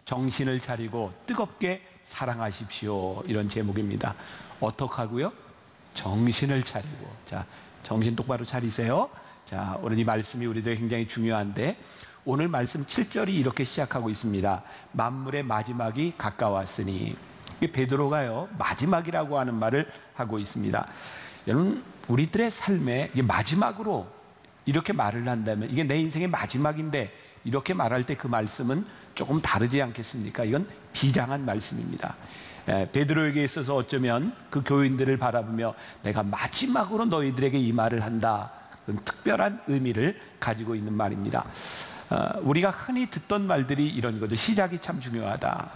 정신을 차리고 뜨겁게 사랑하십시오. 이런 제목입니다. 어떻게 하고요? 정신을 차리고. 자, 정신 똑바로 차리세요. 자, 오늘 이 말씀이 우리들 굉장히 중요한데, 오늘 말씀 7절이 이렇게 시작하고 있습니다. 만물의 마지막이 가까웠으니. 베드로가요, 마지막이라고 하는 말을 하고 있습니다. 여러분, 우리들의 삶에 마지막으로 이렇게 말을 한다면, 이게 내 인생의 마지막인데 이렇게 말할 때 그 말씀은 조금 다르지 않겠습니까? 이건 비장한 말씀입니다. 베드로에게 있어서 어쩌면 그 교인들을 바라보며 내가 마지막으로 너희들에게 이 말을 한다, 그런 특별한 의미를 가지고 있는 말입니다. 우리가 흔히 듣던 말들이 이런 거죠. 시작이 참 중요하다.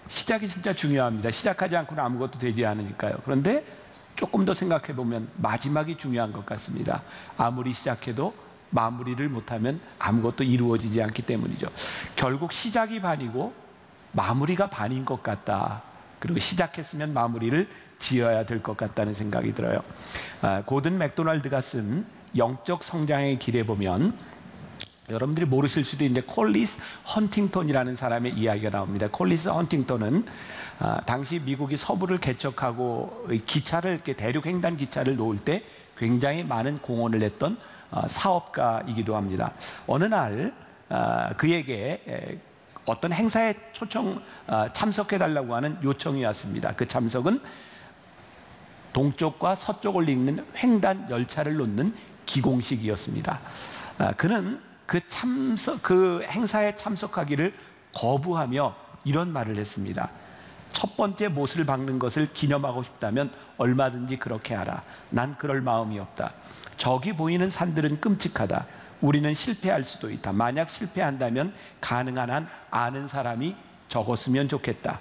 시작이 진짜 중요합니다. 시작하지 않고는 아무것도 되지 않으니까요. 그런데 조금 더 생각해 보면 마지막이 중요한 것 같습니다. 아무리 시작해도 마무리를 못하면 아무것도 이루어지지 않기 때문이죠. 결국 시작이 반이고 마무리가 반인 것 같다. 그리고 시작했으면 마무리를 지어야 될 것 같다는 생각이 들어요. 고든 맥도날드가 쓴 영적 성장의 길에 보면, 여러분들이 모르실 수도 있는데 콜리스 헌팅턴이라는 사람의 이야기가 나옵니다. 콜리스 헌팅턴은 당시 미국이 서부를 개척하고 기차를, 이렇게 대륙 횡단 기차를 놓을 때 굉장히 많은 공헌을 했던 사업가이기도 합니다. 어느 날 그에게 어떤 행사에 참석해달라고 하는 요청이 왔습니다. 그 참석은 동쪽과 서쪽을 잇는 횡단 열차를 놓는 기공식이었습니다. 그는 그 행사에 참석하기를 거부하며 이런 말을 했습니다. 첫 번째 못을 박는 것을 기념하고 싶다면 얼마든지 그렇게 하라. 난 그럴 마음이 없다. 저기 보이는 산들은 끔찍하다. 우리는 실패할 수도 있다. 만약 실패한다면 가능한 한 아는 사람이 적었으면 좋겠다.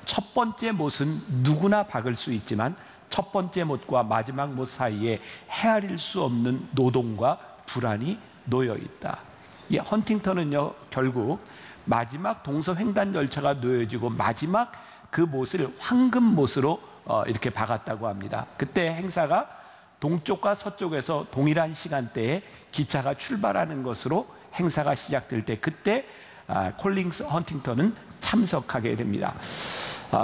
첫 번째 못은 누구나 박을 수 있지만 첫 번째 못과 마지막 못 사이에 헤아릴 수 없는 노동과 불안이 놓여 있다. 이 헌팅턴은요, 결국 마지막 동서횡단 열차가 놓여지고 마지막 그 못을 황금 못으로 이렇게 박았다고 합니다. 그때 행사가 동쪽과 서쪽에서 동일한 시간대에 기차가 출발하는 것으로 행사가 시작될 때, 그때 콜링스 헌팅턴은 참석하게 됩니다.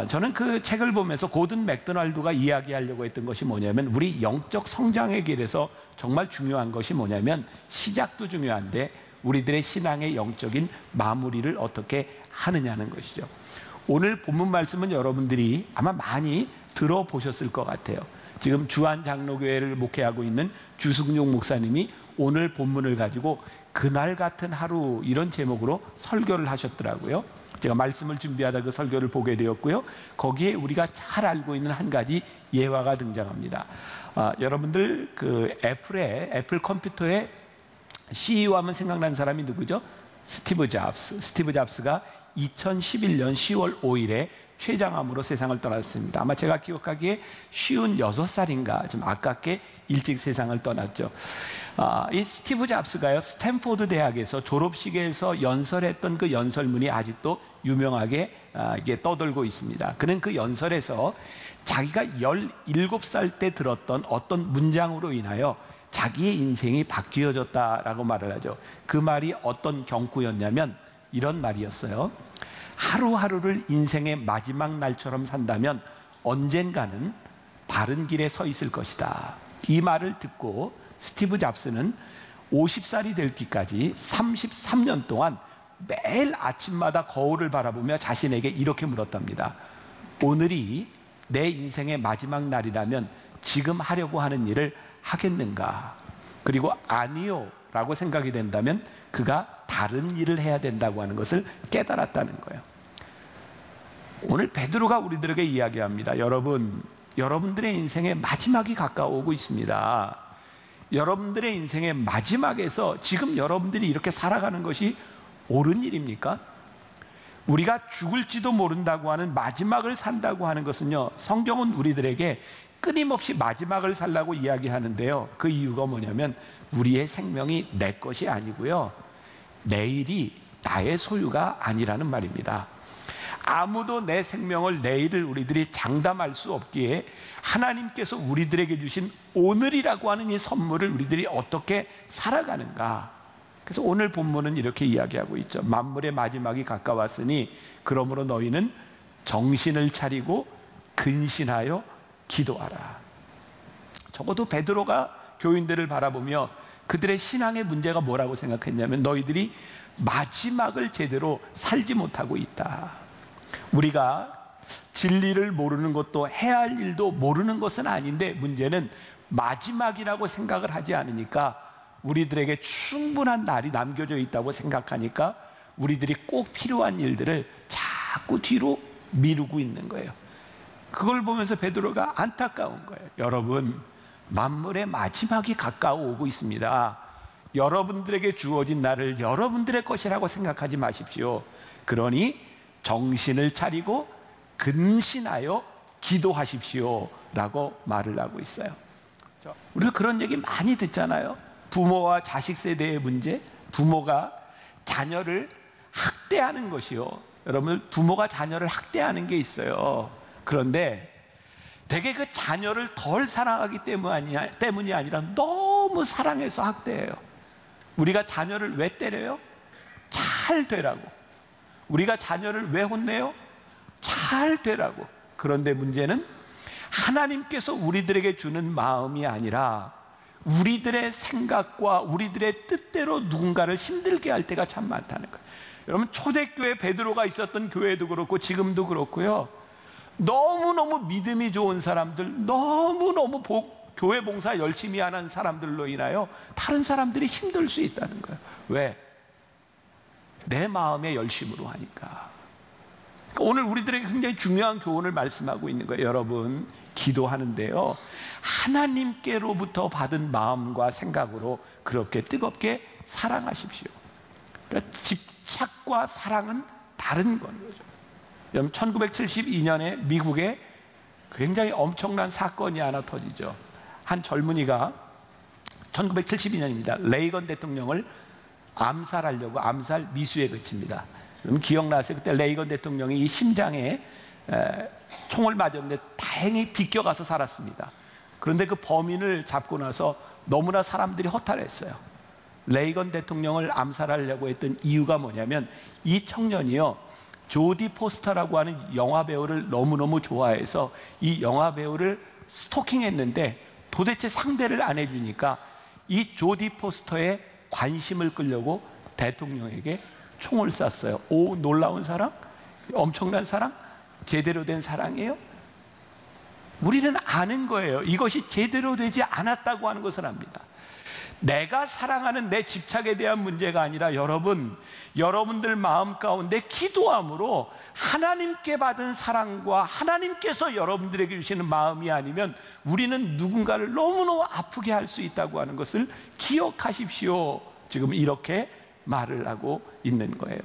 저는 그 책을 보면서 고든 맥도날드가 이야기하려고 했던 것이 뭐냐면, 우리 영적 성장의 길에서 정말 중요한 것이 뭐냐면, 시작도 중요한데 우리들의 신앙의 영적인 마무리를 어떻게 하느냐는 것이죠. 오늘 본문 말씀은 여러분들이 아마 많이 들어보셨을 것 같아요. 지금 주안 장로교회를 목회하고 있는 주승용 목사님이 오늘 본문을 가지고 그날 같은 하루, 이런 제목으로 설교를 하셨더라고요. 제가 말씀을 준비하다 그 설교를 보게 되었고요. 거기에 우리가 잘 알고 있는 한 가지 예화가 등장합니다. 여러분들 그 애플 컴퓨터의 CEO 하면 생각나는 사람이 누구죠? 스티브 잡스. 스티브 잡스가 2011년 10월 5일에 췌장암으로 세상을 떠났습니다. 아마 제가 기억하기에 56살인가 좀 아깝게 일찍 세상을 떠났죠. 이 스티브 잡스가요, 스탠포드 대학에서 졸업식에서 연설했던 그 연설문이 아직도 유명하게 이게 떠돌고 있습니다. 그는 그 연설에서 자기가 17살 때 들었던 어떤 문장으로 인하여 자기의 인생이 바뀌어졌다라고 말을 하죠. 그 말이 어떤 경구였냐면 이런 말이었어요. 하루하루를 인생의 마지막 날처럼 산다면 언젠가는 바른 길에 서 있을 것이다. 이 말을 듣고 스티브 잡스는 50살이 될 때까지 33년 동안 매일 아침마다 거울을 바라보며 자신에게 이렇게 물었답니다. 오늘이 내 인생의 마지막 날이라면 지금 하려고 하는 일을 하겠는가? 그리고 아니요 라고 생각이 된다면 그가 다른 일을 해야 된다고 하는 것을 깨달았다는 거예요. 오늘 베드로가 우리들에게 이야기합니다. 여러분들의 인생의 마지막이 가까워오고 있습니다. 여러분들의 인생의 마지막에서 지금 여러분들이 이렇게 살아가는 것이 옳은 일입니까? 우리가 죽을지도 모른다고 하는 마지막을 산다고 하는 것은요, 성경은 우리들에게 끊임없이 마지막을 살라고 이야기하는데요, 그 이유가 뭐냐면 우리의 생명이 내 것이 아니고요, 내일이 나의 소유가 아니라는 말입니다. 아무도 내 생명을, 내일을 우리들이 장담할 수 없기에 하나님께서 우리들에게 주신 오늘이라고 하는 이 선물을 우리들이 어떻게 살아가는가, 그래서 오늘 본문은 이렇게 이야기하고 있죠. 만물의 마지막이 가까웠으니 그러므로 너희는 정신을 차리고 근신하여 기도하라. 적어도 베드로가 교인들을 바라보며 그들의 신앙의 문제가 뭐라고 생각했냐면 너희들이 마지막을 제대로 살지 못하고 있다. 우리가 진리를 모르는 것도 해야 할 일도 모르는 것은 아닌데 문제는 마지막이라고 생각을 하지 않으니까 우리들에게 충분한 날이 남겨져 있다고 생각하니까 우리들이 꼭 필요한 일들을 자꾸 뒤로 미루고 있는 거예요. 그걸 보면서 베드로가 안타까운 거예요. 여러분, 만물의 마지막이 가까워 오고 있습니다. 여러분들에게 주어진 날을 여러분들의 것이라고 생각하지 마십시오. 그러니 정신을 차리고 근신하여 기도하십시오 라고 말을 하고 있어요. 우리가 그런 얘기 많이 듣잖아요. 부모와 자식 세대의 문제, 부모가 자녀를 학대하는 것이요. 여러분, 부모가 자녀를 학대하는 게 있어요. 그런데 대개 그 자녀를 덜 사랑하기 때문이 아니라 너무 사랑해서 학대해요. 우리가 자녀를 왜 때려요? 잘 되라고. 우리가 자녀를 왜 혼내요? 잘 되라고. 그런데 문제는 하나님께서 우리들에게 주는 마음이 아니라 우리들의 생각과 우리들의 뜻대로 누군가를 힘들게 할 때가 참 많다는 거예요. 여러분, 초대교회 베드로가 있었던 교회도 그렇고 지금도 그렇고요. 너무너무 믿음이 좋은 사람들, 너무너무 교회 봉사 열심히 하는 사람들로 인하여 다른 사람들이 힘들 수 있다는 거예요. 왜? 내 마음의 열심으로 하니까. 오늘 우리들에게 굉장히 중요한 교훈을 말씀하고 있는 거예요. 여러분, 기도하는데요, 하나님께로부터 받은 마음과 생각으로 그렇게 뜨겁게 사랑하십시오. 그러니까 집착과 사랑은 다른 건 거죠. 여러분, 1972년에 미국에 굉장히 엄청난 사건이 하나 터지죠. 한 젊은이가 1972년입니다. 레이건 대통령을 암살하려고 암살 미수에 그칩니다. 그럼 기억나세요? 그때 레이건 대통령이 이 심장에 총을 맞았는데 다행히 비껴가서 살았습니다. 그런데 그 범인을 잡고 나서 너무나 사람들이 허탈했어요. 레이건 대통령을 암살하려고 했던 이유가 뭐냐면 이 청년이요, 조디 포스터라고 하는 영화 배우를 너무너무 좋아해서 이 영화 배우를 스토킹했는데 도대체 상대를 안 해주니까 이 조디 포스터의 관심을 끌려고 대통령에게 총을 쐈어요. 오, 놀라운 사랑? 엄청난 사랑? 제대로 된 사랑이에요? 우리는 아는 거예요. 이것이 제대로 되지 않았다고 하는 것을 압니다. 내가 사랑하는 내 집착에 대한 문제가 아니라 여러분들 마음 가운데 기도함으로 하나님께 받은 사랑과 하나님께서 여러분들에게 주시는 마음이 아니면 우리는 누군가를 너무너무 아프게 할 수 있다고 하는 것을 기억하십시오. 지금 이렇게 말을 하고 있는 거예요.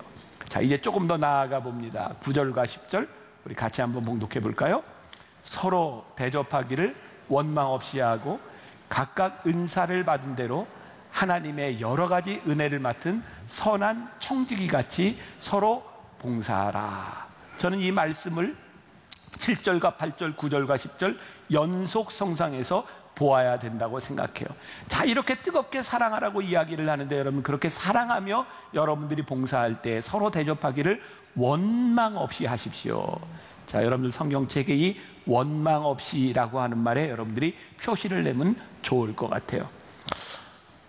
자, 이제 조금 더 나아가 봅니다. 9절과 10절 우리 같이 한번 봉독해 볼까요? 서로 대접하기를 원망 없이 하고 각각 은사를 받은 대로 하나님의 여러 가지 은혜를 맡은 선한 청지기 같이 서로 봉사하라. 저는 이 말씀을 7절과 8절, 9절과 10절 연속 성상에서 보아야 된다고 생각해요. 자, 이렇게 뜨겁게 사랑하라고 이야기를 하는데 여러분, 그렇게 사랑하며 여러분들이 봉사할 때 서로 대접하기를 원망 없이 하십시오. 자, 여러분들 성경책에 이 원망 없이라고 하는 말에 여러분들이 표시를 내면 좋을 것 같아요.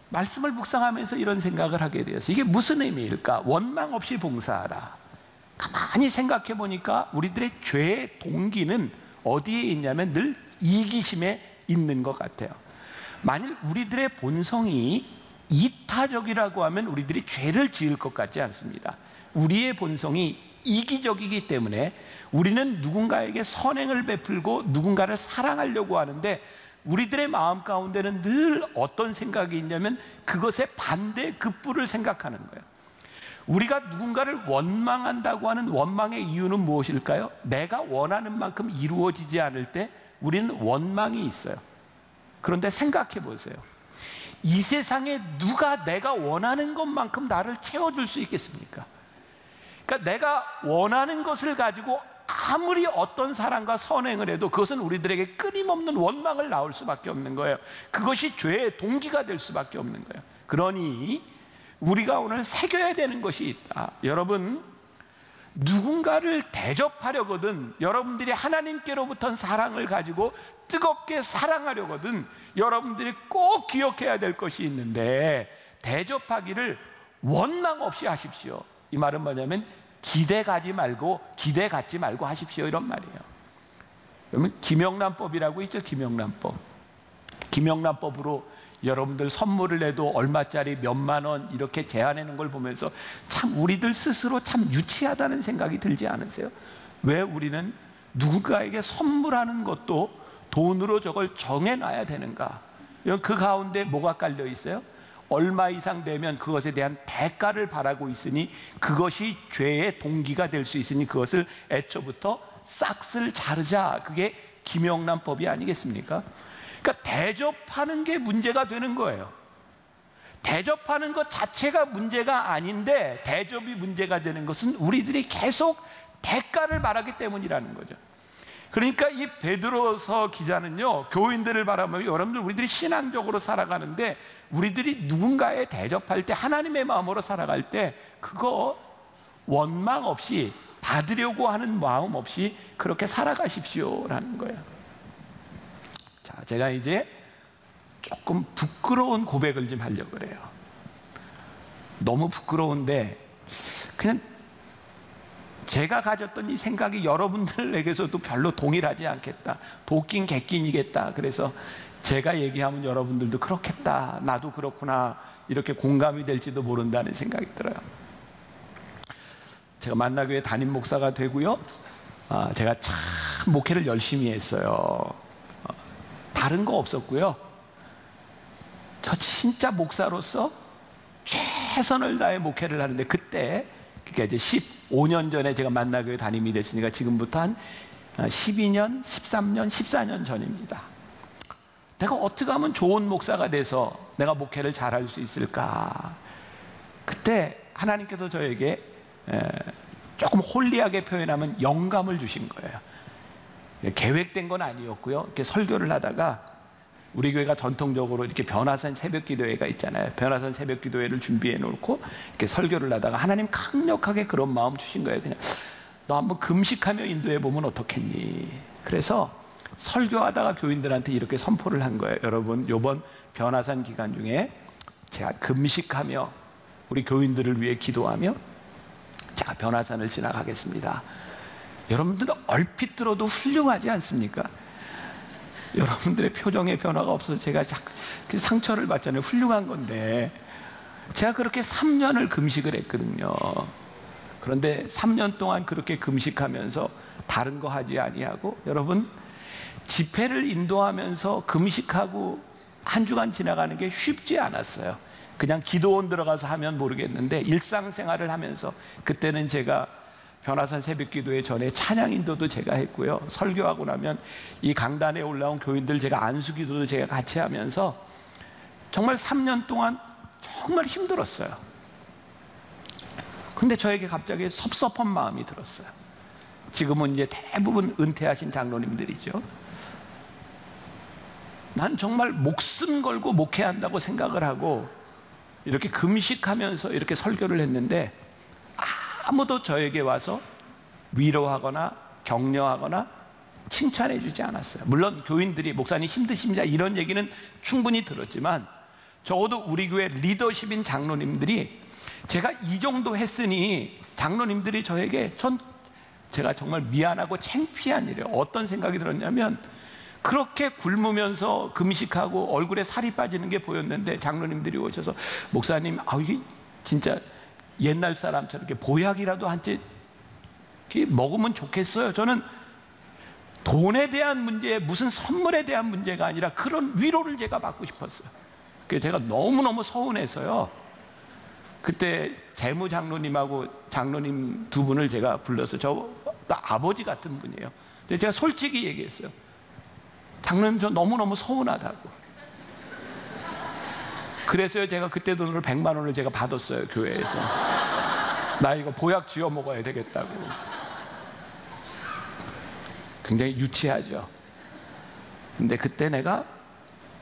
말씀을 묵상하면서 이런 생각을 하게 되어서 이게 무슨 의미일까? 원망 없이 봉사하라. 가만히 생각해 보니까 우리들의 죄의 동기는 어디에 있냐면 늘 이기심에 있는 것 같아요. 만일 우리들의 본성이 이타적이라고 하면 우리들이 죄를 지을 것 같지 않습니다. 우리의 본성이 이기적이기 때문에 우리는 누군가에게 선행을 베풀고 누군가를 사랑하려고 하는데 우리들의 마음 가운데는 늘 어떤 생각이 있냐면 그것의 반대 급부를 생각하는 거예요. 우리가 누군가를 원망한다고 하는 원망의 이유는 무엇일까요? 내가 원하는 만큼 이루어지지 않을 때 우리는 원망이 있어요. 그런데 생각해 보세요. 이 세상에 누가 내가 원하는 것만큼 나를 채워줄 수 있겠습니까? 그러니까 내가 원하는 것을 가지고 아무리 어떤 사랑과 선행을 해도 그것은 우리들에게 끊임없는 원망을 낳을 수밖에 없는 거예요. 그것이 죄의 동기가 될 수밖에 없는 거예요. 그러니 우리가 오늘 새겨야 되는 것이 있다. 여러분, 누군가를 대접하려거든, 여러분들이 하나님께로부터 사랑을 가지고 뜨겁게 사랑하려거든 여러분들이 꼭 기억해야 될 것이 있는데, 대접하기를 원망 없이 하십시오. 이 말은 뭐냐면 기대 갖지 말고 하십시오, 이런 말이에요. 그러면 김영란법이라고 있죠. 김영란법으로 여러분들 선물을 내도 얼마짜리 몇만 원 이렇게 제한하는 걸 보면서 참 우리들 스스로 참 유치하다는 생각이 들지 않으세요? 왜 우리는 누군가에게 선물하는 것도 돈으로 저걸 정해놔야 되는가? 그 가운데 뭐가 깔려 있어요? 얼마 이상 되면 그것에 대한 대가를 바라고 있으니 그것이 죄의 동기가 될 수 있으니 그것을 애초부터 싹쓸 자르자. 그게 김영란법이 아니겠습니까? 그러니까 대접하는 게 문제가 되는 거예요. 대접하는 것 자체가 문제가 아닌데 대접이 문제가 되는 것은 우리들이 계속 대가를 바라기 때문이라는 거죠. 그러니까 이 베드로서 기자는요, 교인들을 바라보면 여러분들 우리들이 신앙적으로 살아가는데 우리들이 누군가에 대접할 때 하나님의 마음으로 살아갈 때 그거 원망 없이 받으려고 하는 마음 없이 그렇게 살아가십시오라는 거예요. 자, 제가 이제 조금 부끄러운 고백을 좀 하려고 그래요. 너무 부끄러운데 그냥 제가 가졌던 이 생각이 여러분들에게서도 별로 동일하지 않겠다. 도끼는 객끼이겠다. 그래서 제가 얘기하면 여러분들도 그렇겠다. 나도 그렇구나. 이렇게 공감이 될지도 모른다는 생각이 들어요. 제가 만나교회 담임 목사가 되고요. 제가 참 목회를 열심히 했어요. 다른 거 없었고요. 저 진짜 목사로서 최선을 다해 목회를 하는데 그때 그러니까 이제 15년 전에 제가 만나교회 담임이 됐으니까 지금부터 한 12년, 13년, 14년 전입니다. 내가 어떻게 하면 좋은 목사가 돼서 내가 목회를 잘할 수 있을까? 그때 하나님께서 저에게 조금 홀리하게 표현하면 영감을 주신 거예요. 계획된 건 아니었고요. 이렇게 설교를 하다가 우리 교회가 전통적으로 이렇게 변화산 새벽기도회가 있잖아요. 변화산 새벽기도회를 준비해 놓고 이렇게 설교를 하다가 하나님 강력하게 그런 마음 주신 거예요. 그냥 너 한번 금식하며 인도해 보면 어떻겠니? 그래서 설교하다가 교인들한테 이렇게 선포를 한 거예요. 여러분, 이번 변화산 기간 중에 제가 금식하며 우리 교인들을 위해 기도하며 제가 변화산을 지나가겠습니다. 여러분들은 얼핏 들어도 훌륭하지 않습니까? 여러분들의 표정에 변화가 없어서 제가 자꾸 상처를 받잖아요. 훌륭한 건데 제가 그렇게 3년을 금식을 했거든요. 그런데 3년 동안 그렇게 금식하면서 다른 거 하지 아니하고, 여러분 집회를 인도하면서 금식하고 한 주간 지나가는 게 쉽지 않았어요. 그냥 기도원 들어가서 하면 모르겠는데 일상생활을 하면서, 그때는 제가 변화산 새벽기도회 전에 찬양 인도도 제가 했고요. 설교하고 나면 이 강단에 올라온 교인들 제가 안수기도도 제가 같이 하면서 정말 3년 동안 정말 힘들었어요. 근데 저에게 갑자기 섭섭한 마음이 들었어요. 지금은 이제 대부분 은퇴하신 장로님들이죠. 난 정말 목숨 걸고 목회한다고 생각을 하고 이렇게 금식하면서 이렇게 설교를 했는데 아무도 저에게 와서 위로하거나 격려하거나 칭찬해 주지 않았어요. 물론 교인들이 목사님 힘드십니다 이런 얘기는 충분히 들었지만 적어도 우리 교회 리더십인 장로님들이 제가 이 정도 했으니 장로님들이 저에게 제가 정말 미안하고 창피한 일이에요. 어떤 생각이 들었냐면 그렇게 굶으면서 금식하고 얼굴에 살이 빠지는 게 보였는데 장로님들이 오셔서 목사님 이게 진짜 옛날 사람처럼 이렇게 보약이라도 한 채 먹으면 좋겠어요. 저는 돈에 대한 문제, 무슨 선물에 대한 문제가 아니라 그런 위로를 제가 받고 싶었어요. 그래서 제가 너무너무 서운해서요. 그때 재무장로님하고 장로님 두 분을 제가 불러서 저 아버지 같은 분이에요. 근데 제가 솔직히 얘기했어요. 장로님 저 너무너무 서운하다고. 그래서요 제가 그때 돈으로 100만 원을 제가 받았어요. 교회에서. 나 이거 보약 지어 먹어야 되겠다고. 굉장히 유치하죠. 근데 그때 내가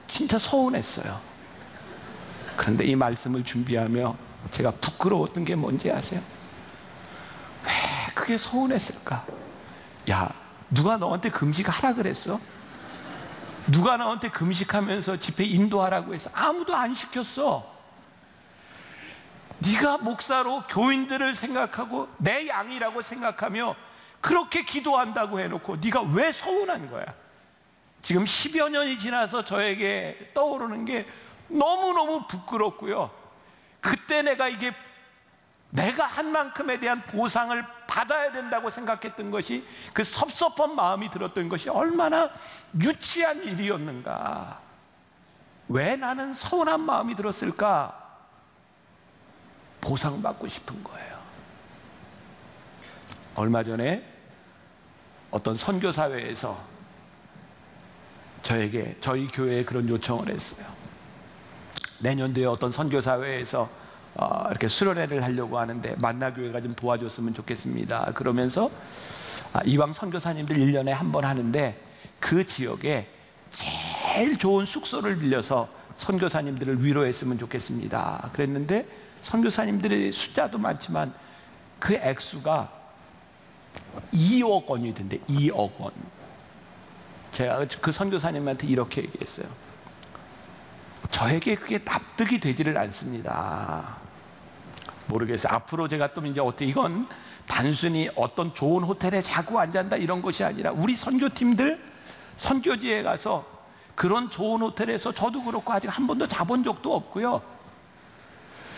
진짜 서운했어요. 그런데 이 말씀을 준비하며 제가 부끄러웠던 게 뭔지 아세요? 왜 그게 서운했을까? 야, 누가 너한테 금식하라 그랬어? 누가 너한테 금식하면서 집회 인도하라고 했어? 아무도 안 시켰어. 네가 목사로 교인들을 생각하고 내 양이라고 생각하며 그렇게 기도한다고 해놓고 네가 왜 서운한 거야? 지금 10여 년이 지나서 저에게 떠오르는 게 너무너무 부끄럽고요. 그때 내가 한 만큼에 대한 보상을 받아야 된다고 생각했던 것이, 그 섭섭한 마음이 들었던 것이 얼마나 유치한 일이었는가. 왜 나는 서운한 마음이 들었을까? 보상받고 싶은 거예요. 얼마 전에 어떤 선교사회에서 저희 교회에 그런 요청을 했어요. 내년도에 어떤 선교사회에서 이렇게 수련회를 하려고 하는데 만나교회가 좀 도와줬으면 좋겠습니다. 그러면서 이방 선교사님들 1년에 한 번 하는데 그 지역에 제일 좋은 숙소를 빌려서 선교사님들을 위로했으면 좋겠습니다. 그랬는데 선교사님들의 숫자도 많지만 그 액수가 2억 원이던데, 2억 원. 제가 그 선교사님한테 이렇게 얘기했어요. 저에게 그게 납득이 되지를 않습니다. 모르겠어요. 앞으로 제가 또 이제 어떻게, 이건 단순히 어떤 좋은 호텔에 자고 앉았다 이런 것이 아니라 우리 선교팀들 선교지에 가서 그런 좋은 호텔에서 저도 그렇고 아직 한 번도 자본 적도 없고요.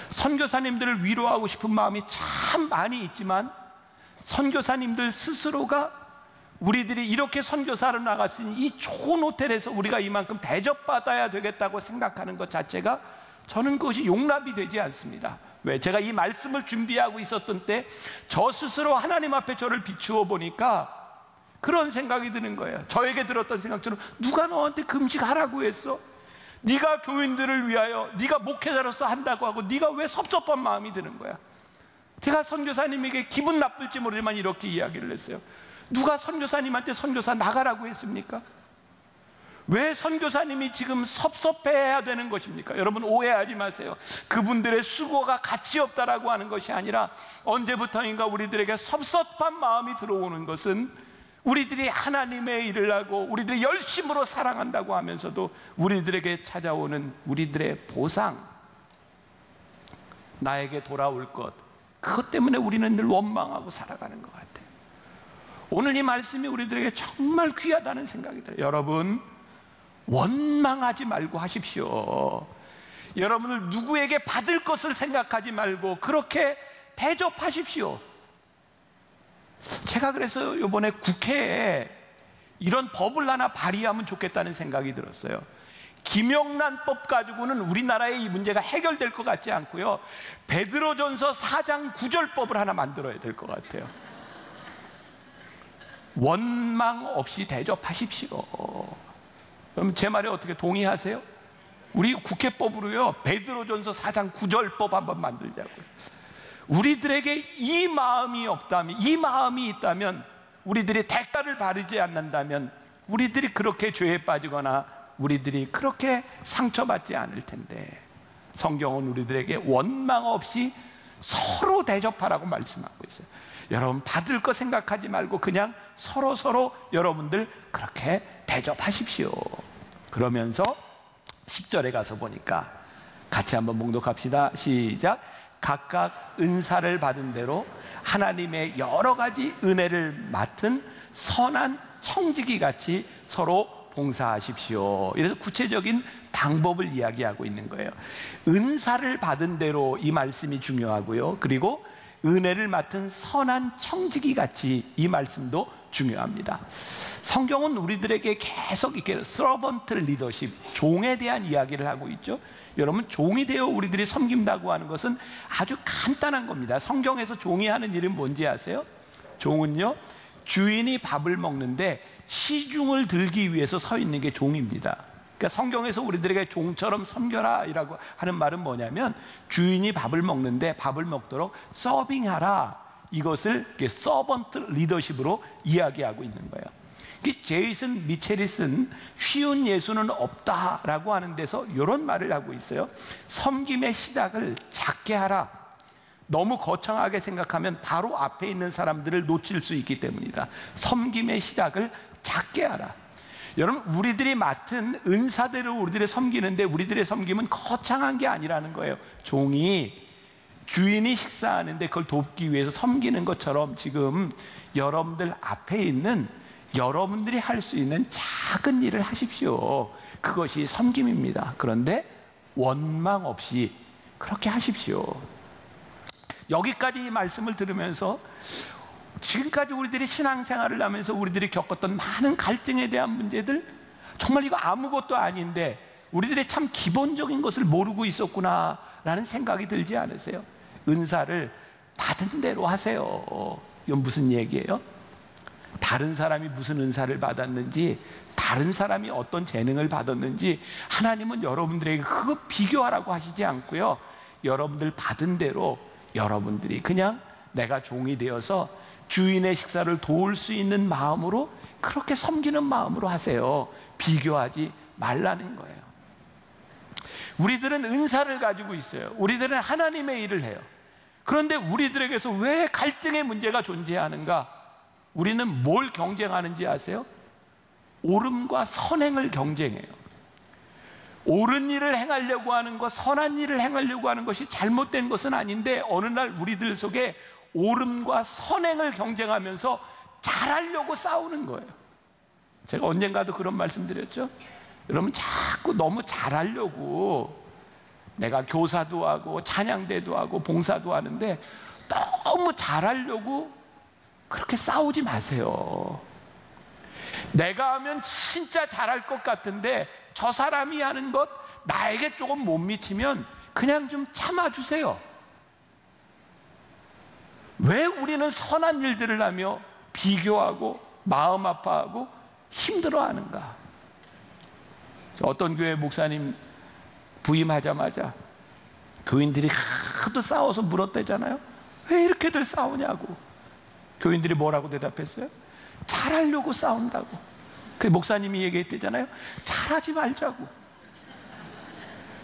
선교사님들을 위로하고 싶은 마음이 참 많이 있지만 선교사님들 스스로가 우리들이 이렇게 선교사로 나갔으니 이 좋은 호텔에서 우리가 이만큼 대접받아야 되겠다고 생각하는 것 자체가 저는 그것이 용납이 되지 않습니다. 왜? 제가 이 말씀을 준비하고 있었던 때 저 스스로 하나님 앞에 저를 비추어 보니까 그런 생각이 드는 거예요. 저에게 들었던 생각처럼 누가 너한테 금식하라고 했어? 네가 교인들을 위하여 네가 목회자로서 한다고 하고 네가 왜 섭섭한 마음이 드는 거야? 제가 선교사님에게 기분 나쁠지 모르지만 이렇게 이야기를 했어요. 누가 선교사님한테 선교사 나가라고 했습니까? 왜 선교사님이 지금 섭섭해야 되는 것입니까? 여러분 오해하지 마세요. 그분들의 수고가 가치 없다라고 하는 것이 아니라 언제부터인가 우리들에게 섭섭한 마음이 들어오는 것은 우리들이 하나님의 일을 하고 우리들이 열심으로 사랑한다고 하면서도 우리들에게 찾아오는 우리들의 보상, 나에게 돌아올 것, 그것 때문에 우리는 늘 원망하고 살아가는 것 같아요. 오늘 이 말씀이 우리들에게 정말 귀하다는 생각이 들어요. 여러분 원망하지 말고 하십시오. 여러분을 누구에게 받을 것을 생각하지 말고 그렇게 대접하십시오. 제가 그래서 이번에 국회에 이런 법을 하나 발의하면 좋겠다는 생각이 들었어요. 김영란법 가지고는 우리나라의 이 문제가 해결될 것 같지 않고요, 베드로전서 4장 9절법을 하나 만들어야 될 것 같아요. 원망 없이 대접하십시오. 그럼 제 말에 어떻게 동의하세요? 우리 국회법으로요 베드로전서 4장 9절법 한번 만들자고요. 우리들에게 이 마음이 없다면, 이 마음이 있다면, 우리들이 대가를 바르지 않는다면 우리들이 그렇게 죄에 빠지거나 우리들이 그렇게 상처받지 않을 텐데, 성경은 우리들에게 원망 없이 서로 대접하라고 말씀하고 있어요. 여러분 받을 거 생각하지 말고 그냥 서로 여러분들 그렇게 대접하십시오. 그러면서 10절에 가서 보니까 같이 한번 봉독합시다. 시작. 각각 은사를 받은 대로 하나님의 여러 가지 은혜를 맡은 선한 청지기 같이 서로 봉사하십시오. 이래서 구체적인 방법을 이야기하고 있는 거예요. 은사를 받은 대로 이 말씀이 중요하고요, 그리고 은혜를 맡은 선한 청지기 같이 이 말씀도 중요합니다. 성경은 우리들에게 계속 이렇게 서번트 리더십, 종에 대한 이야기를 하고 있죠. 여러분 종이 되어 우리들이 섬긴다고 하는 것은 아주 간단한 겁니다. 성경에서 종이 하는 일은 뭔지 아세요? 종은요 주인이 밥을 먹는데 시중을 들기 위해서 서 있는 게 종입니다. 그러니까 성경에서 우리들에게 종처럼 섬겨라 이라고 하는 말은 뭐냐면 주인이 밥을 먹는데 밥을 먹도록 서빙하라, 이것을 서번트 리더십으로 이야기하고 있는 거예요. 제이슨 미첼이 쓴 쉬운 예수는 없다라고 하는 데서 이런 말을 하고 있어요. 섬김의 시작을 작게 하라. 너무 거창하게 생각하면 바로 앞에 있는 사람들을 놓칠 수 있기 때문이다. 섬김의 시작을 작게 하라. 여러분, 우리들이 맡은 은사대로 우리들이 섬기는데 우리들의 섬김은 거창한 게 아니라는 거예요. 종이 주인이 식사하는데 그걸 돕기 위해서 섬기는 것처럼 지금 여러분들 앞에 있는 여러분들이 할 수 있는 작은 일을 하십시오. 그것이 섬김입니다. 그런데 원망 없이 그렇게 하십시오. 여기까지 이 말씀을 들으면서 지금까지 우리들이 신앙생활을 하면서 우리들이 겪었던 많은 갈등에 대한 문제들, 정말 이거 아무것도 아닌데 우리들이 참 기본적인 것을 모르고 있었구나라는 생각이 들지 않으세요? 은사를 받은 대로 하세요. 이건 무슨 얘기예요? 다른 사람이 무슨 은사를 받았는지, 다른 사람이 어떤 재능을 받았는지 하나님은 여러분들에게 그거 비교하라고 하시지 않고요, 여러분들 받은 대로 여러분들이 그냥 내가 종이 되어서 주인의 식사를 도울 수 있는 마음으로, 그렇게 섬기는 마음으로 하세요. 비교하지 말라는 거예요. 우리들은 은사를 가지고 있어요. 우리들은 하나님의 일을 해요. 그런데 우리들에게서 왜 갈등의 문제가 존재하는가? 우리는 뭘 경쟁하는지 아세요? 옳음과 선행을 경쟁해요. 옳은 일을 행하려고 하는 것, 선한 일을 행하려고 하는 것이 잘못된 것은 아닌데, 어느 날 우리들 속에 옳음과 선행을 경쟁하면서 잘하려고 싸우는 거예요. 제가 언젠가도 그런 말씀 드렸죠. 여러분, 자꾸 너무 잘하려고, 내가 교사도 하고 찬양대도 하고 봉사도 하는데 너무 잘하려고 그렇게 싸우지 마세요. 내가 하면 진짜 잘할 것 같은데 저 사람이 하는 것 나에게 조금 못 미치면 그냥 좀 참아주세요. 왜 우리는 선한 일들을 하며 비교하고 마음 아파하고 힘들어하는가? 어떤 교회 목사님 부임하자마자 교인들이 하도 싸워서 물었대잖아요. 왜 이렇게들 싸우냐고. 교인들이 뭐라고 대답했어요? 잘하려고 싸운다고. 그 목사님이 얘기했대잖아요. 잘하지 말자고.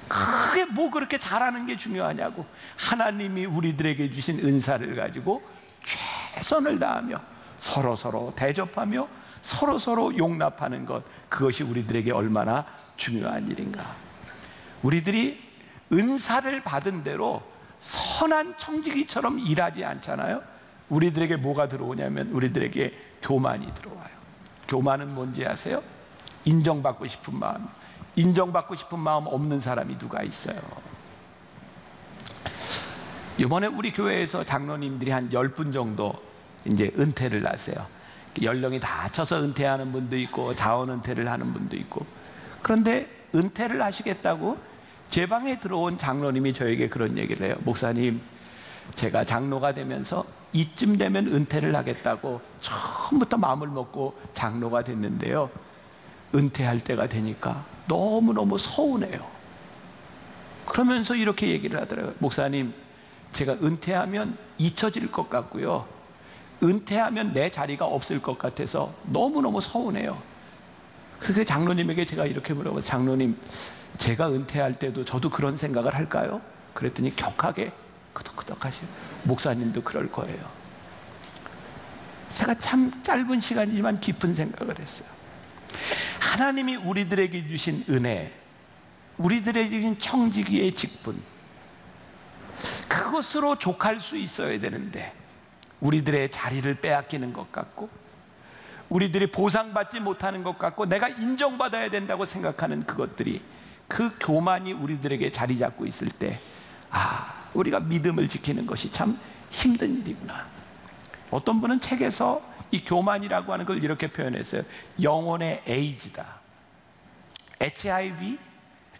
그게 뭐 그렇게 잘하는 게 중요하냐고. 하나님이 우리들에게 주신 은사를 가지고 최선을 다하며 서로서로 대접하며 서로서로 용납하는 것, 그것이 우리들에게 얼마나 중요한 일인가. 우리들이 은사를 받은 대로 선한 청지기처럼 일하지 않잖아요. 우리들에게 뭐가 들어오냐면 우리들에게 교만이 들어와요. 교만은 뭔지 아세요? 인정받고 싶은 마음. 인정받고 싶은 마음 없는 사람이 누가 있어요? 이번에 우리 교회에서 장로님들이 한 10분 정도 이제 은퇴를 하세요. 연령이 다 쳐서 은퇴하는 분도 있고 자원 은퇴를 하는 분도 있고. 그런데 은퇴를 하시겠다고 제 방에 들어온 장로님이 저에게 그런 얘기를 해요. 목사님, 제가 장로가 되면서 이쯤 되면 은퇴를 하겠다고 처음부터 마음을 먹고 장로가 됐는데요, 은퇴할 때가 되니까 너무너무 서운해요. 그러면서 이렇게 얘기를 하더라고요. 목사님, 제가 은퇴하면 잊혀질 것 같고요, 은퇴하면 내 자리가 없을 것 같아서 너무너무 서운해요. 그래서 장로님에게 제가 이렇게 물어봐요. 장로님, 제가 은퇴할 때도 저도 그런 생각을 할까요? 그랬더니 격하게 끄덕끄덕 하시고, 목사님도 그럴 거예요. 제가 참 짧은 시간이지만 깊은 생각을 했어요. 하나님이 우리들에게 주신 은혜, 우리들에게 주신 청지기의 직분, 그것으로 족할 수 있어야 되는데 우리들의 자리를 빼앗기는 것 같고, 우리들이 보상받지 못하는 것 같고, 내가 인정받아야 된다고 생각하는 그것들이, 그 교만이 우리들에게 자리 잡고 있을 때, 우리가 믿음을 지키는 것이 참 힘든 일이구나. 어떤 분은 책에서 이 교만이라고 하는 걸 이렇게 표현했어요. 영혼의 에이즈다. HIV,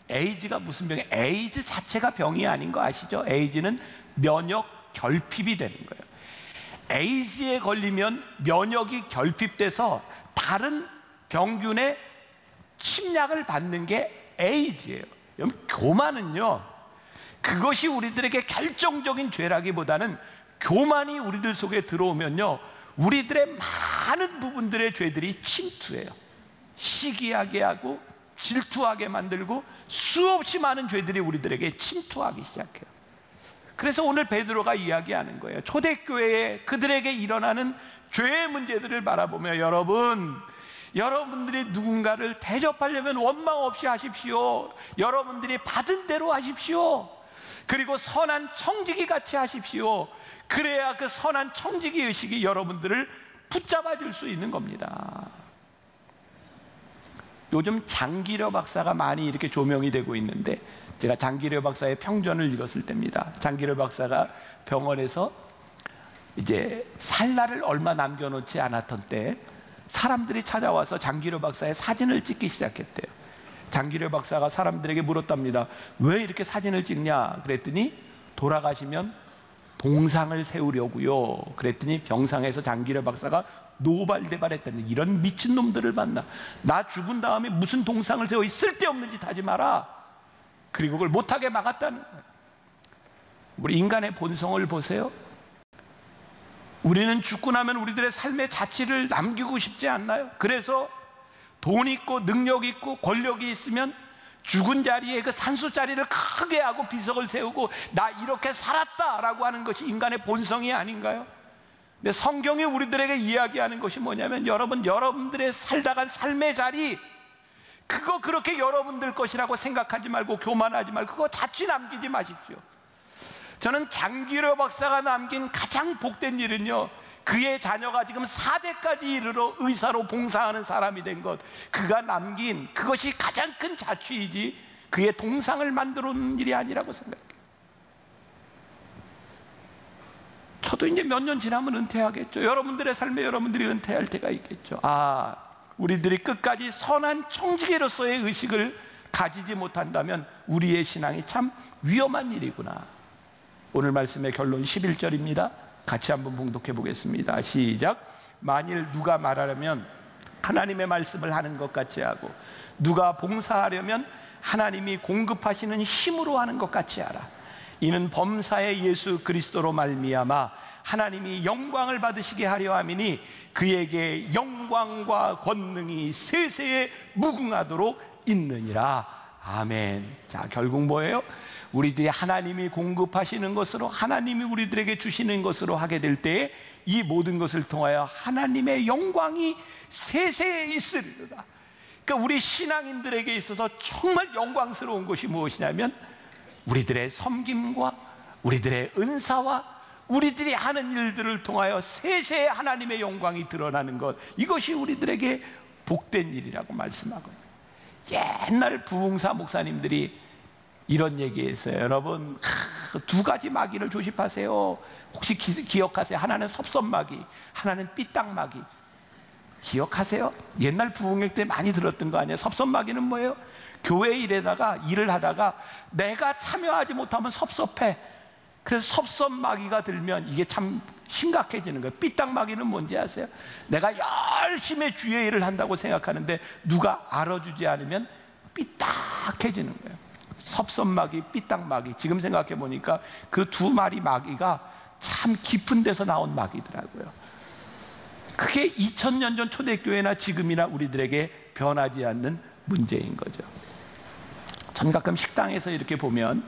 에이즈가 무슨 병이에요? 에이즈 자체가 병이 아닌 거 아시죠? 에이즈는 면역 결핍이 되는 거예요. 에이즈에 걸리면 면역이 결핍돼서 다른 병균의 침략을 받는 게 에이즈예요. 여러분, 교만은요, 그것이 우리들에게 결정적인 죄라기보다는 교만이 우리들 속에 들어오면요, 우리들의 많은 부분들의 죄들이 침투해요. 시기하게 하고 질투하게 만들고 수없이 많은 죄들이 우리들에게 침투하기 시작해요. 그래서 오늘 베드로가 이야기하는 거예요. 초대교회에 그들에게 일어나는 죄의 문제들을 바라보며 여러분들이 누군가를 대접하려면 원망 없이 하십시오. 여러분들이 받은 대로 하십시오. 그리고 선한 청지기 같이 하십시오. 그래야 그 선한 청지기 의식이 여러분들을 붙잡아 줄 수 있는 겁니다. 요즘 장기려 박사가 많이 이렇게 조명이 되고 있는데, 제가 장기려 박사의 평전을 읽었을 때입니다. 장기려 박사가 병원에서 이제 살 날을 얼마 남겨놓지 않았던 때 사람들이 찾아와서 장기려 박사의 사진을 찍기 시작했대요. 장기려 박사가 사람들에게 물었답니다. 왜 이렇게 사진을 찍냐? 그랬더니 돌아가시면 동상을 세우려고요. 그랬더니 병상에서 장기려 박사가 노발대발했다는, 이런 미친놈들을 만나. 나 죽은 다음에 무슨 동상을 세워, 쓸데없는 짓 하지 마라. 그리고 그걸 못하게 막았다는 거예요. 우리 인간의 본성을 보세요. 우리는 죽고 나면 우리들의 삶의 자취를 남기고 싶지 않나요? 그래서 돈 있고 능력 있고 권력이 있으면 죽은 자리에 그 산수 자리를 크게 하고 비석을 세우고 나 이렇게 살았다라고 하는 것이 인간의 본성이 아닌가요? 근데 성경이 우리들에게 이야기하는 것이 뭐냐면, 여러분들의 살다간 삶의 자리, 그거 그렇게 여러분들 것이라고 생각하지 말고 교만하지 말고 그거 자취 남기지 마십시오. 저는 장기려 박사가 남긴 가장 복된 일은요, 그의 자녀가 지금 4대까지 이르러 의사로 봉사하는 사람이 된 것, 그가 남긴 그것이 가장 큰 자취이지 그의 동상을 만들어 놓는 일이 아니라고 생각해요. 저도 이제 몇 년 지나면 은퇴하겠죠. 여러분들의 삶에 여러분들이 은퇴할 때가 있겠죠. 우리들이 끝까지 선한 청지기로서의 의식을 가지지 못한다면 우리의 신앙이 참 위험한 일이구나. 오늘 말씀의 결론 11절입니다. 같이 한번 봉독해 보겠습니다. 시작. 만일 누가 말하려면 하나님의 말씀을 하는 것 같이 하고, 누가 봉사하려면 하나님이 공급하시는 힘으로 하는 것 같이 하라. 이는 범사의 예수 그리스도로 말미암아 하나님이 영광을 받으시게 하려 함이니 그에게 영광과 권능이 세세에 무궁하도록 있느니라. 아멘. 자, 결국 뭐예요? 우리들이 하나님이 공급하시는 것으로, 하나님이 우리들에게 주시는 것으로 하게 될 때에 이 모든 것을 통하여 하나님의 영광이 세세에 있으리로다. 그러니까 우리 신앙인들에게 있어서 정말 영광스러운 것이 무엇이냐면, 우리들의 섬김과 우리들의 은사와 우리들이 하는 일들을 통하여 세세에 하나님의 영광이 드러나는 것, 이것이 우리들에게 복된 일이라고 말씀하거든요. 옛날 부흥사 목사님들이 이런 얘기했어요. 여러분, 두 가지 마귀를 조심하세요. 혹시 기억하세요? 하나는 섭섭마귀, 하나는 삐딱마귀. 기억하세요? 옛날 부흥회 때 많이 들었던 거 아니에요? 섭섭마귀는 뭐예요? 교회 일을 하다가 내가 참여하지 못하면 섭섭해. 그래서 섭섭마귀가 들면 이게 참 심각해지는 거예요. 삐딱마귀는 뭔지 아세요? 내가 열심히 주의 일을 한다고 생각하는데 누가 알아주지 않으면 삐딱해지는 거예요. 섭섭마귀, 삐딱마귀. 지금 생각해 보니까 그 두 마리 마귀가 참 깊은 데서 나온 마귀더라고요. 그게 2000년 전 초대교회나 지금이나 우리들에게 변하지 않는 문제인 거죠. 전 가끔 식당에서 이렇게 보면,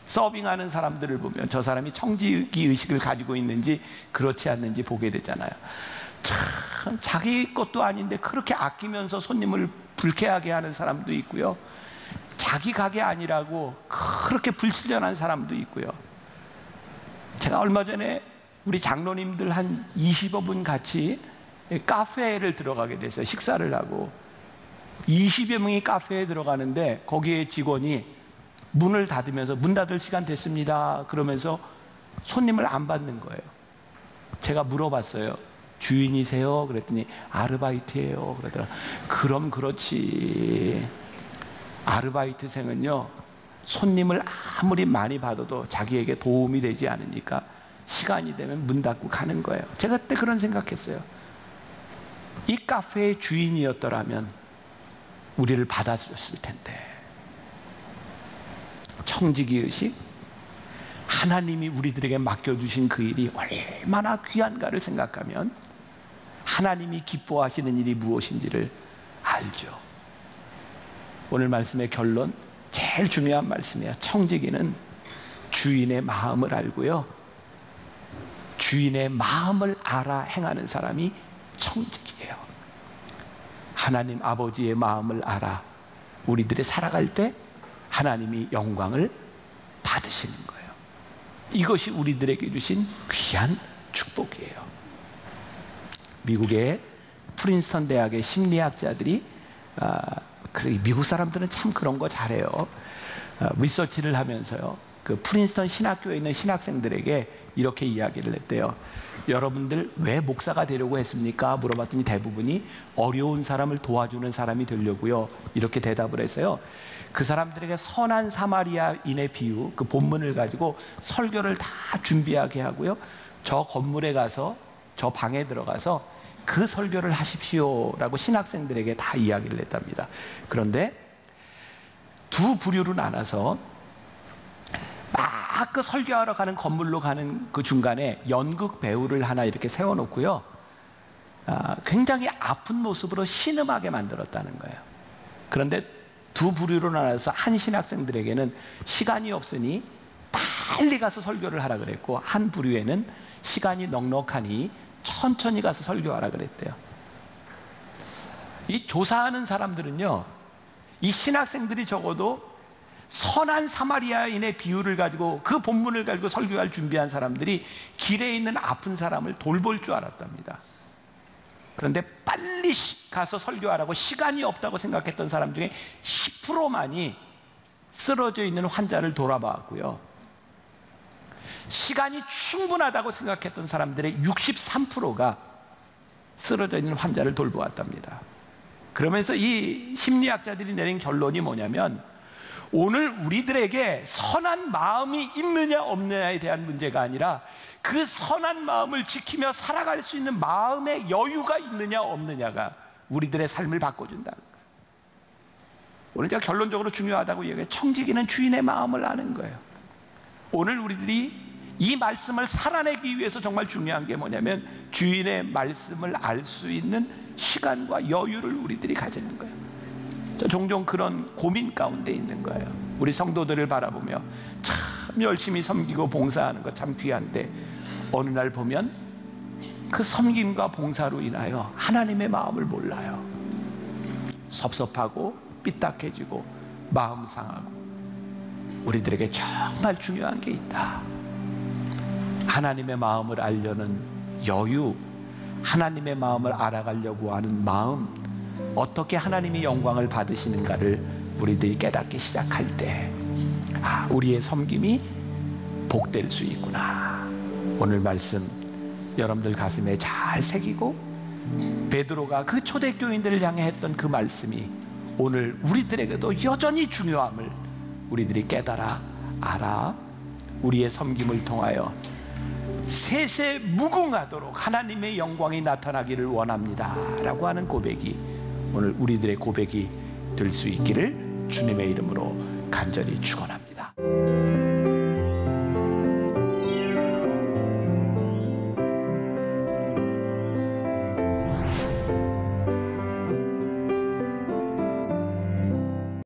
서빙하는 사람들을 보면 저 사람이 청지기 의식을 가지고 있는지 그렇지 않는지 보게 되잖아요. 참 자기 것도 아닌데 그렇게 아끼면서 손님을 불쾌하게 하는 사람도 있고요, 자기 가게 아니라고 그렇게 불친절한 사람도 있고요. 제가 얼마 전에 우리 장로님들 한 20여 분 같이 카페를 들어가게 됐어요. 식사를 하고 20여 명이 카페에 들어가는데 거기에 직원이 문을 닫으면서 문 닫을 시간 됐습니다 그러면서 손님을 안 받는 거예요. 제가 물어봤어요. 주인이세요? 그랬더니 아르바이트예요 그러더라고요. 그럼 그렇지. 아르바이트생은요, 손님을 아무리 많이 받아도 자기에게 도움이 되지 않으니까 시간이 되면 문 닫고 가는 거예요. 제가 그때 그런 생각했어요. 이 카페의 주인이었더라면 우리를 받아줬을 텐데. 청지기의식, 하나님이 우리들에게 맡겨주신 그 일이 얼마나 귀한가를 생각하면 하나님이 기뻐하시는 일이 무엇인지를 알죠. 오늘 말씀의 결론, 제일 중요한 말씀이에요. 청지기는 주인의 마음을 알고요, 주인의 마음을 알아 행하는 사람이 청지기예요. 하나님 아버지의 마음을 알아 우리들이 살아갈 때 하나님이 영광을 받으시는 거예요. 이것이 우리들에게 주신 귀한 축복이에요. 미국의 프린스턴 대학의 심리학자들이 미국 사람들은 참 그런 거 잘해요. 리서치를 하면서요, 그 프린스턴 신학교에 있는 신학생들에게 이렇게 이야기를 했대요. 여러분들 왜 목사가 되려고 했습니까? 물어봤더니 대부분이 어려운 사람을 도와주는 사람이 되려고요, 이렇게 대답을 해서요, 그 사람들에게 선한 사마리아인의 비유, 그 본문을 가지고 설교를 다 준비하게 하고요, 저 건물에 가서, 저 방에 들어가서 그 설교를 하십시오라고 신학생들에게 다 이야기를 했답니다. 그런데 두 부류로 나눠서 막 그 설교하러 가는 건물로 가는 그 중간에 연극 배우를 하나 이렇게 세워놓고요, 굉장히 아픈 모습으로 신음하게 만들었다는 거예요. 그런데 두 부류로 나눠서 한 신학생들에게는 시간이 없으니 빨리 가서 설교를 하라 그랬고, 한 부류에는 시간이 넉넉하니 천천히 가서 설교하라 그랬대요. 이 조사하는 사람들은요, 이 신학생들이 적어도 선한 사마리아인의 비유를 가지고, 그 본문을 가지고 설교할 준비한 사람들이 길에 있는 아픈 사람을 돌볼 줄 알았답니다. 그런데 빨리 가서 설교하라고 시간이 없다고 생각했던 사람 중에 10%만이 쓰러져 있는 환자를 돌아봤고요, 시간이 충분하다고 생각했던 사람들의 63%가 쓰러져 있는 환자를 돌보았답니다. 그러면서 이 심리학자들이 내린 결론이 뭐냐면, 오늘 우리들에게 선한 마음이 있느냐 없느냐에 대한 문제가 아니라 그 선한 마음을 지키며 살아갈 수 있는 마음의 여유가 있느냐 없느냐가 우리들의 삶을 바꿔준다는 거예요. 오늘 제가 결론적으로 중요하다고 얘기해요. 청지기는 주인의 마음을 아는 거예요. 오늘 우리들이 이 말씀을 살아내기 위해서 정말 중요한 게 뭐냐면, 주인의 말씀을 알 수 있는 시간과 여유를 우리들이 가지는 거예요. 저 종종 그런 고민 가운데 있는 거예요. 우리 성도들을 바라보며 참 열심히 섬기고 봉사하는 거 참 귀한데, 어느 날 보면 그 섬김과 봉사로 인하여 하나님의 마음을 몰라요. 섭섭하고 삐딱해지고 마음 상하고. 우리들에게 정말 중요한 게 있다. 하나님의 마음을 알려는 여유, 하나님의 마음을 알아가려고 하는 마음, 어떻게 하나님이 영광을 받으시는가를 우리들이 깨닫기 시작할 때, 우리의 섬김이 복될 수 있구나. 오늘 말씀 여러분들 가슴에 잘 새기고, 베드로가 그 초대교인들을 향해 했던 그 말씀이 오늘 우리들에게도 여전히 중요함을 우리들이 깨달아 알아 우리의 섬김을 통하여 세세 무궁하도록 하나님의 영광이 나타나기를 원합니다 라고 하는 고백이 오늘 우리들의 고백이 될 수 있기를 주님의 이름으로 간절히 축원합니다.